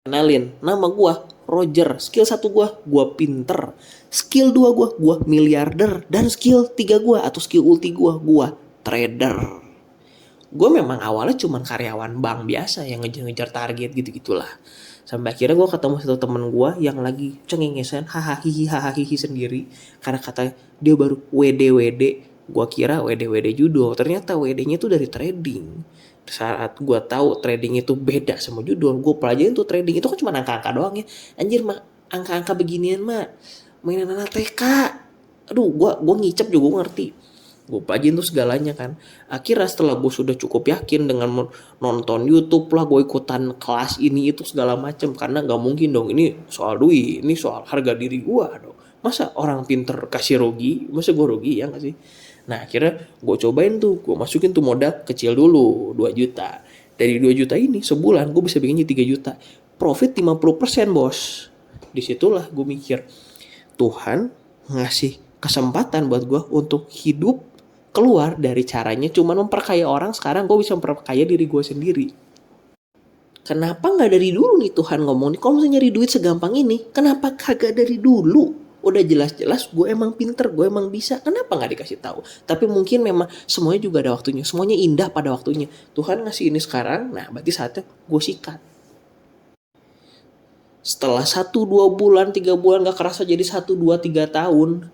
Kenalin, nama gua Roger. Skill 1 gua pinter. Skill 2 gua miliarder. Dan skill 3 gua atau skill ulti gua trader. Gue memang awalnya cuman karyawan bank biasa yang ngejar-ngejar target gitu-gitulah. Sampai akhirnya gue ketemu satu temen gue yang lagi cengengesan hahaha sendiri. Karena kata dia baru WD. Gue kira WD judul. Ternyata WD-nya tuh dari trading. Saat gue tahu trading itu beda sama judul, gue pelajarin tuh trading itu kan cuma angka-angka doang ya. Anjir mah, angka-angka beginian mah mainan anak TK. Aduh, gue ngicep juga gue ngerti. Gue pelajarin tuh segalanya kan. Akhirnya setelah gue sudah cukup yakin dengan nonton YouTube lah, gue ikutan kelas ini itu segala macem. Karena gak mungkin dong, ini soal duit, ini soal harga diri gue dong. Masa orang pinter kasih rugi, masa gue rugi ya gak sih? Nah akhirnya gue cobain tuh, gue masukin tuh modal kecil dulu 2 juta. Dari 2 juta ini sebulan gue bisa bikin 3 juta. Profit 50% bos. Disitulah gue mikir, Tuhan ngasih kesempatan buat gue untuk hidup keluar dari caranya cuma memperkaya orang. Sekarang gue bisa memperkaya diri gue sendiri. Kenapa nggak dari dulu nih Tuhan ngomong nih, kalau misalnya nyari duit segampang ini, kenapa kagak dari dulu? Udah jelas-jelas gue emang pinter, gue emang bisa, kenapa nggak dikasih tahu? Tapi mungkin memang semuanya juga ada waktunya, semuanya indah pada waktunya. Tuhan ngasih ini sekarang, nah berarti saatnya gue sikat. Setelah 1-2 bulan 3 bulan gak kerasa jadi 1-2-3 tahun,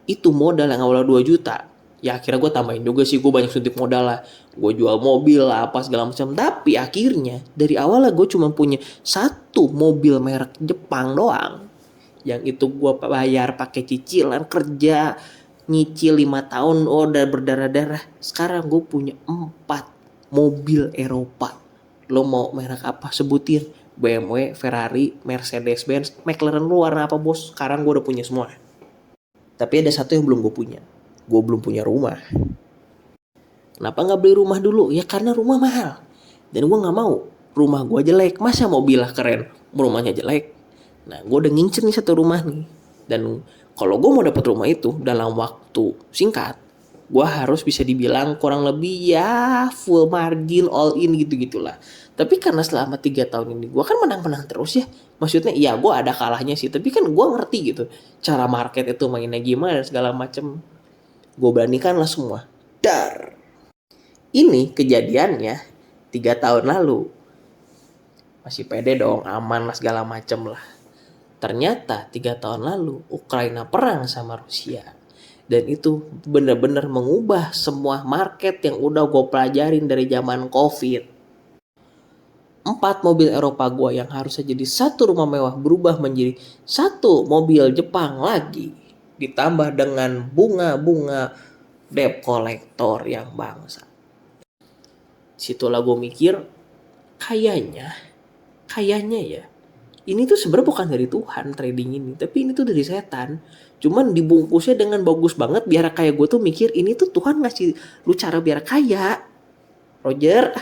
itu modal yang awalnya 2 juta, ya akhirnya gue tambahin juga sih, gue banyak suntik modal lah, gue jual mobil lah apa segala macam. Tapi akhirnya dari awalnya gue cuma punya 1 mobil merek Jepang doang, yang itu gue bayar pakai cicilan kerja nyicil 5 tahun, oh udah berdarah-darah. Sekarang gue punya 4 mobil Eropa. Lo mau merek apa sebutin? BMW, Ferrari, Mercedes-Benz, McLaren, lu warna apa bos? Sekarang gue udah punya semua. Tapi ada satu yang belum gue punya. Gue belum punya rumah. Kenapa gak beli rumah dulu? Ya karena rumah mahal. Dan gue gak mau rumah gue jelek. Masa mobilnya keren, rumahnya jelek? Nah gue udah ngincer nih 1 rumah nih. Dan kalau gue mau dapet rumah itu dalam waktu singkat, gue harus bisa dibilang kurang lebih ya full margin all in gitu-gitulah. Tapi karena selama 3 tahun ini gue kan menang-menang terus ya. Maksudnya ya gue ada kalahnya sih, tapi kan gue ngerti gitu cara market itu mainnya gimana dan segala macem. Gue beranikan lah semua. Dar. Ini kejadiannya 3 tahun lalu. Masih pede dong, aman lah segala macem lah. Ternyata 3 tahun lalu Ukraina perang sama Rusia. Dan itu benar-benar mengubah semua market yang udah gue pelajarin dari zaman COVID. 4 mobil Eropa gue yang harusnya jadi 1 rumah mewah berubah menjadi 1 mobil Jepang lagi. Ditambah dengan bunga-bunga debt collector yang bangsa. Situlah gue mikir, kayaknya ya ini tuh sebenarnya bukan dari Tuhan trading ini, tapi ini tuh dari setan. Cuman dibungkusnya dengan bagus banget biar kayak gue tuh mikir ini tuh Tuhan ngasih lu cara biar kaya. Roger.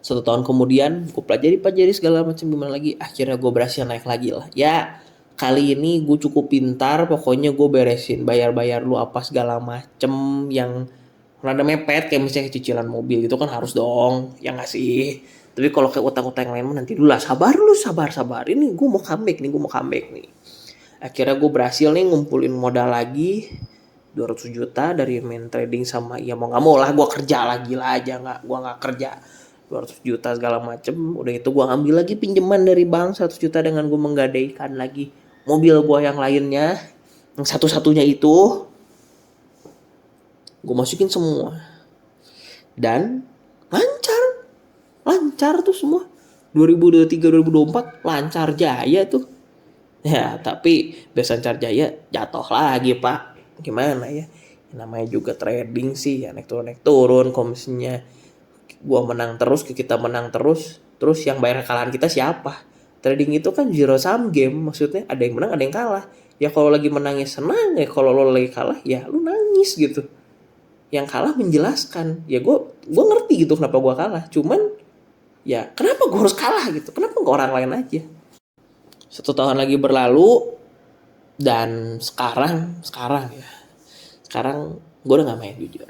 1 tahun kemudian gue pelajari segala macam gimana lagi. Akhirnya gue berhasil naik lagi lah. Ya kali ini gue cukup pintar. Pokoknya gue beresin bayar-bayar lu apa segala macem yang rada mepet, kayak misalnya cicilan mobil itu kan harus dong, ya nggak sih? Tapi kalau kayak utang-utang yang lain mah nanti dulu lah, sabar. Ini gue mau comeback nih. Akhirnya gue berhasil nih ngumpulin modal lagi 200 juta dari main trading sama ya mau nggak mau lah gue kerja lagi lah aja gue nggak kerja 200 juta segala macem. Udah itu gue ambil lagi pinjaman dari bank 100 juta dengan gue menggadaikan lagi mobil gue yang lainnya, yang satu-satunya itu gue masukin semua dan lancar tuh semua. 2023 2024 lancar jaya tuh ya. Tapi besan lancar jaya jatuh lagi pak, gimana ya, namanya juga trading sih ya, naik turun. Komisinya gue menang terus, kita menang terus yang bayar kesalahan kita siapa? Trading itu kan zero sum game, maksudnya ada yang menang ada yang kalah. Ya kalau lagi menangnya senang, ya kalau lo lagi kalah ya lu nangis gitu. Yang kalah menjelaskan, ya gue ngerti gitu kenapa gue kalah, cuman ya kenapa gue harus kalah gitu, kenapa gak orang lain aja. 1 tahun lagi berlalu dan sekarang gue udah gak main jujur.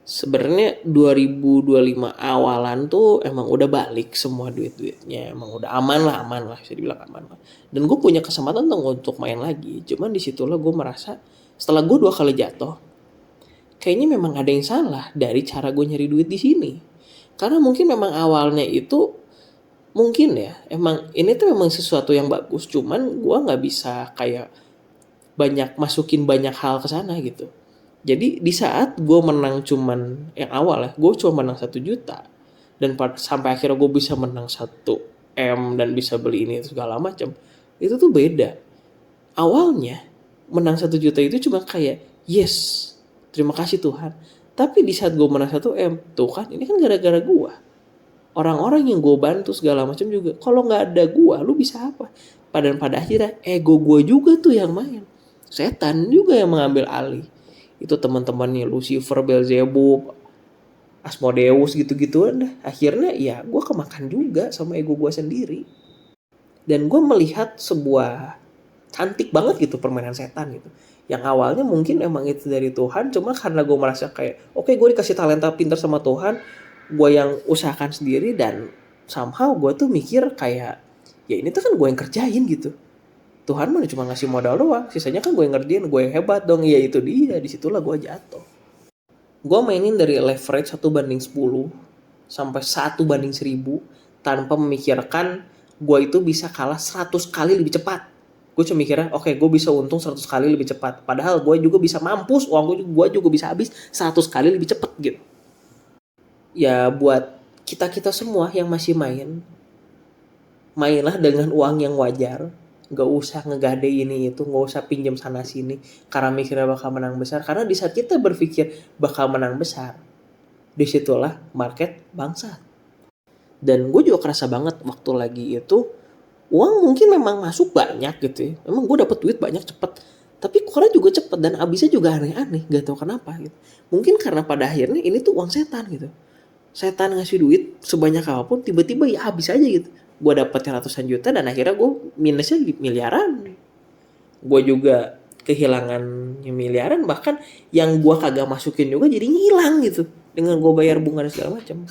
Sebenarnya 2025 awalan tuh emang udah balik semua duit-duitnya, emang udah aman lah bisa dibilang aman lah. Dan gue punya kesempatan untuk main lagi, cuman disitulah gue merasa setelah gue 2 kali jatuh, kayaknya memang ada yang salah dari cara gue nyari duit di sini. Karena mungkin memang awalnya itu mungkin ya emang ini tuh memang sesuatu yang bagus, cuman gue nggak bisa kayak masukin banyak hal ke sana gitu. Jadi di saat gue menang cuman yang awal ya, gue cuma menang 1 juta dan sampai akhirnya gue bisa menang 1 M dan bisa beli ini segala macam, itu tuh beda. Awalnya menang 1 juta itu cuma kayak yes, terima kasih Tuhan. Tapi di saat gue menang 1 M, tuh kan ini kan gara-gara gue. Orang-orang yang gue bantu segala macam juga. Kalau nggak ada gue, lu bisa apa? Pada akhirnya ego gue juga tuh yang main. Setan juga yang mengambil alih. Itu teman-temannya Lucifer, Beelzebub, Asmodeus gitu-gituan dah. Akhirnya ya gue kemakan juga sama ego gue sendiri. Dan gue melihat sebuah cantik banget gitu permainan setan gitu. Yang awalnya mungkin emang itu dari Tuhan, cuma karena gue merasa kayak oke, gue dikasih talenta pintar sama Tuhan, gue yang usahakan sendiri, dan somehow gue tuh mikir kayak ya ini tuh kan gue yang kerjain gitu. Tuhan mah cuma ngasih modal doang, sisanya kan gue yang ngerjain, gue yang hebat dong. Ya itu dia, disitulah gue jatuh. Gue mainin dari leverage 1/10 sampai 1/1000 tanpa memikirkan gue itu bisa kalah 100 kali lebih cepat. Gue cuma mikirnya oke, gue bisa untung 100 kali lebih cepat. Padahal gue juga bisa mampus, uang gue juga bisa habis 100 kali lebih cepat gitu. Ya buat kita-kita semua yang masih mainlah dengan uang yang wajar. Gak usah ngegade ini itu, gak usah pinjam sana sini karena mikirnya bakal menang besar. Karena di saat kita berpikir bakal menang besar, disitulah market bangsat. Dan gue juga kerasa banget waktu lagi itu uang mungkin memang masuk banyak gitu ya. Emang gue dapet duit banyak cepet, tapi keluarnya juga cepet dan habisnya juga aneh-aneh, gak tahu kenapa gitu. Mungkin karena pada akhirnya ini tuh uang setan gitu. Setan ngasih duit sebanyak apapun, tiba-tiba ya habis aja gitu. Gue dapetnya ratusan juta dan akhirnya gue minusnya miliaran. Gue juga kehilangan miliaran, bahkan yang gue kagak masukin juga jadi ngilang gitu dengan gue bayar bunga dan segala macam.